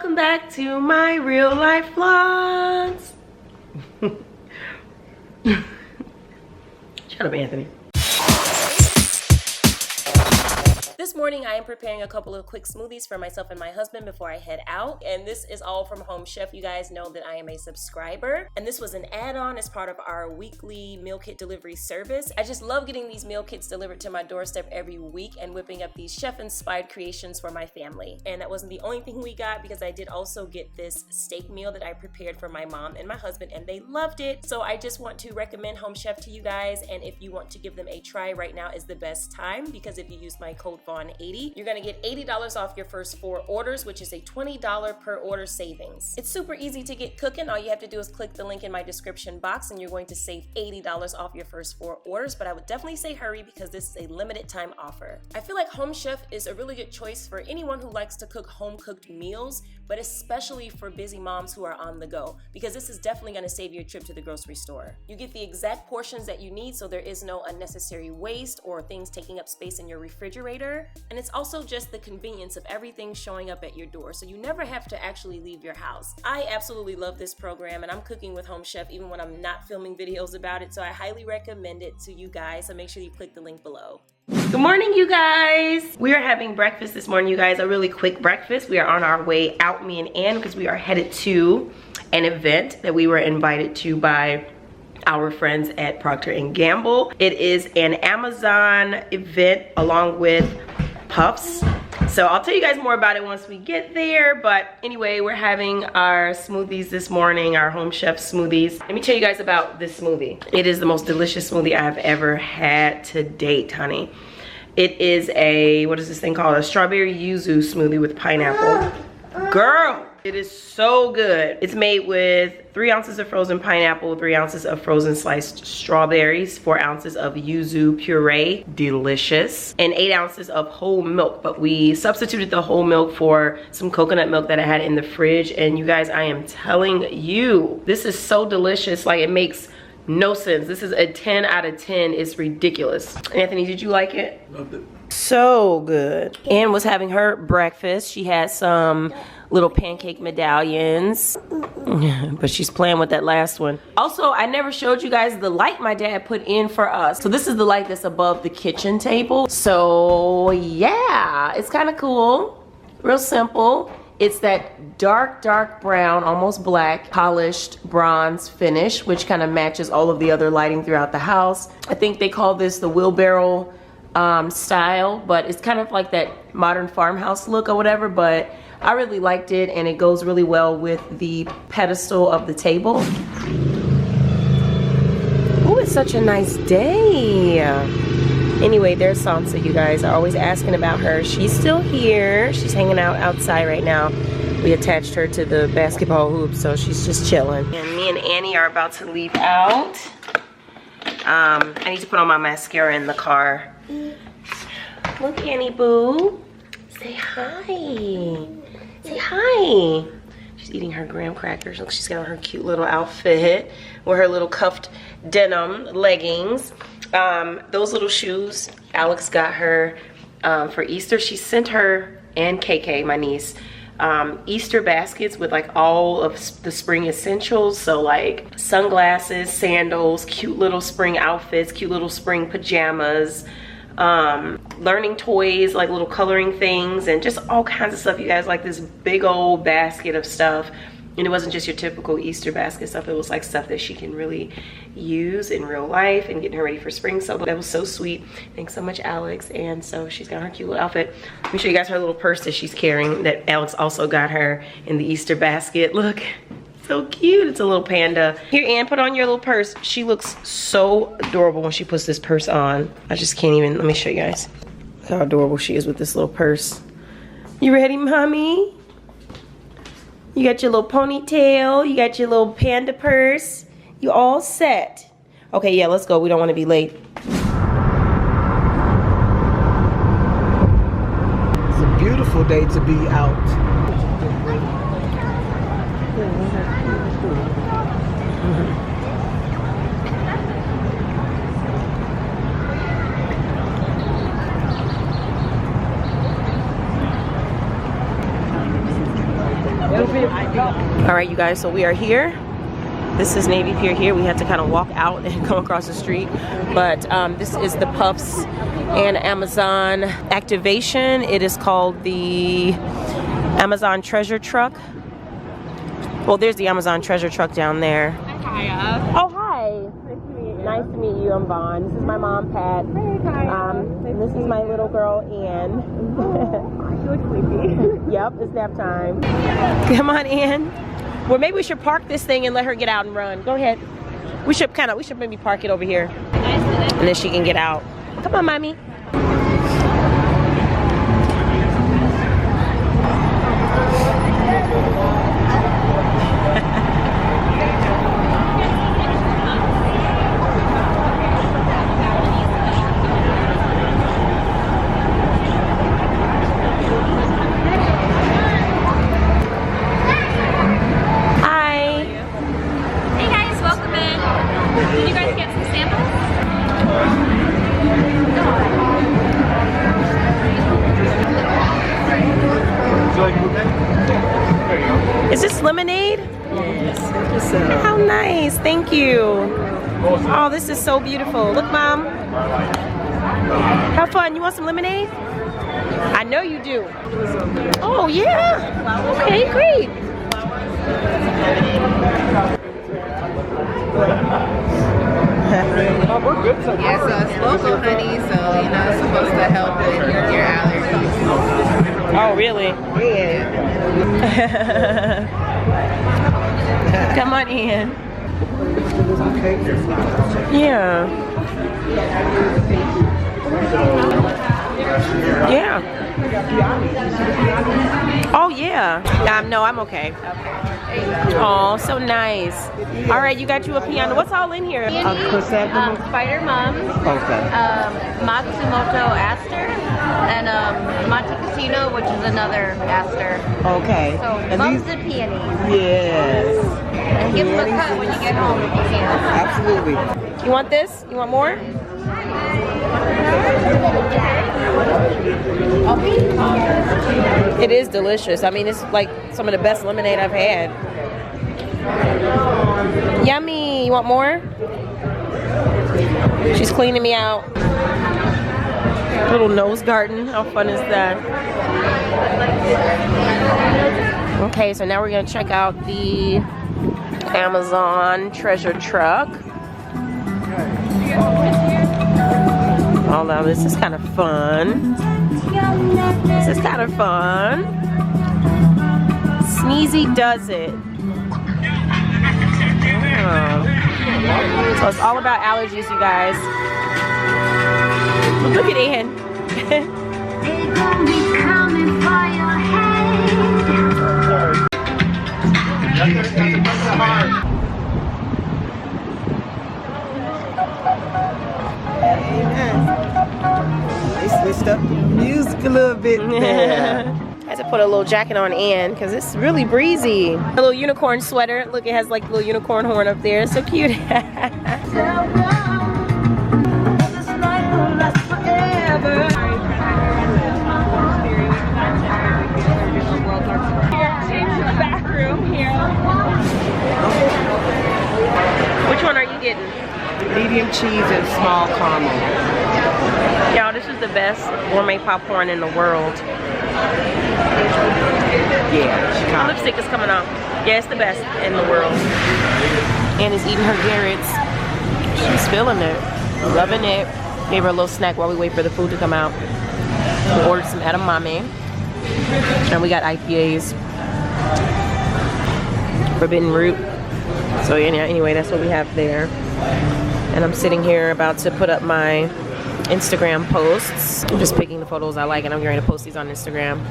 welcome back to my real life vlogs. Shut up, Anthony. This morning I am preparing a couple of quick smoothies for myself and my husband before I head out, and this is all from Home Chef. You guys know that I am a subscriber, and this was an add-on as part of our weekly meal kit delivery service. I just love getting these meal kits delivered to my doorstep every week and whipping up these chef-inspired creations for my family. And that wasn't the only thing we got, because I did also get this steak meal that I prepared for my mom and my husband, and they loved it. So I just want to recommend Home Chef to you guys, and if you want to give them a try, right now is the best time, because if you use my code Vaughn80, you're gonna get $80 off your first 4 orders, which is a $20 per order savings. It's super easy to get cooking. All you have to do is click the link in my description box and you're going to save $80 off your first 4 orders, but I would definitely say hurry because this is a limited time offer. I feel like Home Chef is a really good choice for anyone who likes to cook home cooked meals, but especially for busy moms who are on the go, because this is definitely gonna save you a trip to the grocery store. You get the exact portions that you need, so there is no unnecessary waste or things taking up space in your refrigerator. And it's also just the convenience of everything showing up at your door, so you never have to actually leave your house. I absolutely love this program, and I'm cooking with Home Chef even when I'm not filming videos about it, so I highly recommend it to you guys, so make sure you click the link below. Good morning, you guys. We are having breakfast this morning, you guys. A really quick breakfast. We are on our way out, me and Ann, because we are headed to an event that we were invited to by our friends at Procter & Gamble. It is an Amazon event along with puffs. So I'll tell you guys more about it once we get there. But anyway, we're having our smoothies this morning, our Home Chef smoothies. Let me tell you guys about this smoothie. It is the most delicious smoothie I've ever had to date, honey. It is a, what is this thing called? A strawberry yuzu smoothie with pineapple. Girl, it is so good. It's made with 3 ounces of frozen pineapple, 3 ounces of frozen sliced strawberries, 4 ounces of yuzu puree, delicious, and 8 ounces of whole milk. But we substituted the whole milk for some coconut milk that I had in the fridge. And you guys, I am telling you, this is so delicious. Like, it makes no sense. This is a 10 out of 10. It's ridiculous. Anthony, did you like it? Loved it. So good. Ann was having her breakfast. She had some little pancake medallions, but she's playing with that last one. Also, I never showed you guys the light my dad put in for us. So this is the light that's above the kitchen table. So yeah, it's kind of cool. Real simple. It's that dark brown, almost black, polished bronze finish, which kind of matches all of the other lighting throughout the house. I think they call this the wheelbarrow style, but it's kind of like that modern farmhouse look or whatever, but I really liked it, and it goes really well with the pedestal of the table. Oh, it's such a nice day. Anyway, there's Sansa, you guys are always asking about her. She's still here. She's hanging out outside right now. We attached her to the basketball hoop, so she's just chilling. And me and Annie are about to leave out. I need to put on my mascara in the car. Look, Annie boo. Say hi. Say hi. She's eating her graham crackers. Look, she's got on her cute little outfit with her little cuffed denim leggings. Those little shoes Alex got her for Easter. She sent her and KK, my niece, Easter baskets with like all of the spring essentials. So like sunglasses, sandals, cute little spring outfits, cute little spring pajamas, learning toys, like little coloring things, and just all kinds of stuff, you guys. Like this big old basket of stuff. And it wasn't just your typical Easter basket stuff. It was like stuff that she can really use in real life and getting her ready for spring. So that was so sweet. Thanks so much, Alex. And so she's got her cute little outfit. Let me show you guys her little purse that she's carrying that Alex also got her in the Easter basket. Look, so cute. It's a little panda. Here, Ann, put on your little purse. She looks so adorable when she puts this purse on. I just can't even, let me show you guys. Look how adorable she is with this little purse. You ready, mommy? You got your little ponytail, you got your little panda purse. You all set. Okay, yeah, let's go. We don't want to be late. It's a beautiful day to be out. All right, you guys, so we are here. This is Navy Pier here. We had to kind of walk out and come across the street. But this is the Puffs and Amazon activation. It is called the Amazon Treasure Truck. Well, there's the Amazon Treasure Truck down there. Hi. Oh, hi. Nice to meet you. I'm Vaughn. This is my mom, Pat. This is my little girl, Ann. You look sleepy. Yep, it's nap time. Come on, Ann. Well, maybe we should park this thing and let her get out and run. Go ahead. We should maybe park it over here. And then she can get out. Come on, mommy. Is this lemonade? Yes. How nice. Thank you. Oh, this is so beautiful. Look, Mom. Have fun. You want some lemonade? I know you do. Oh, yeah. Okay, great. Yeah, so it's local honey, so you know it's supposed to help with your allergies. Oh, really? Yeah. Come on in. Yeah. Yeah. Oh, yeah. No, I'm okay. Oh, so nice. All right, you got you a piano. What's all in here? Spider Mom, Okay. Matsumoto Aster, and Monte Cassino, which is another Aster. Okay. So mums and peonies. Yes. And give them a cut when you get home if you can. Absolutely. You want this? You want more? It is delicious. I mean, it's like some of the best lemonade I've had. Yummy. You want more? She's cleaning me out. Little nose garden. How fun is that? Okay, so now we're going to check out the Amazon Treasure Truck. Although this is kind of fun. This is kind of fun. Sneezy does it. Oh. So it's all about allergies, you guys. Look at Ann. They switched up the music a little bit there. I had to put a little jacket on Ann because it's really breezy. A little unicorn sweater. Look, it has like a little unicorn horn up there. It's so cute. Which one are you getting? Medium cheese and small caramel. Y'all, this is the best gourmet popcorn in the world. Yeah, My Chicago. lipstick is coming off. Yeah, it's the best in the world. Ann is eating her carrots. She's feeling it. Loving it. Gave her a little snack while we wait for the food to come out. We ordered some edamame. And we got IPAs. Forbidden root. So yeah, anyway, that's what we have there. And I'm sitting here about to put up my Instagram posts. I'm just picking the photos I like and I'm going to post these on Instagram.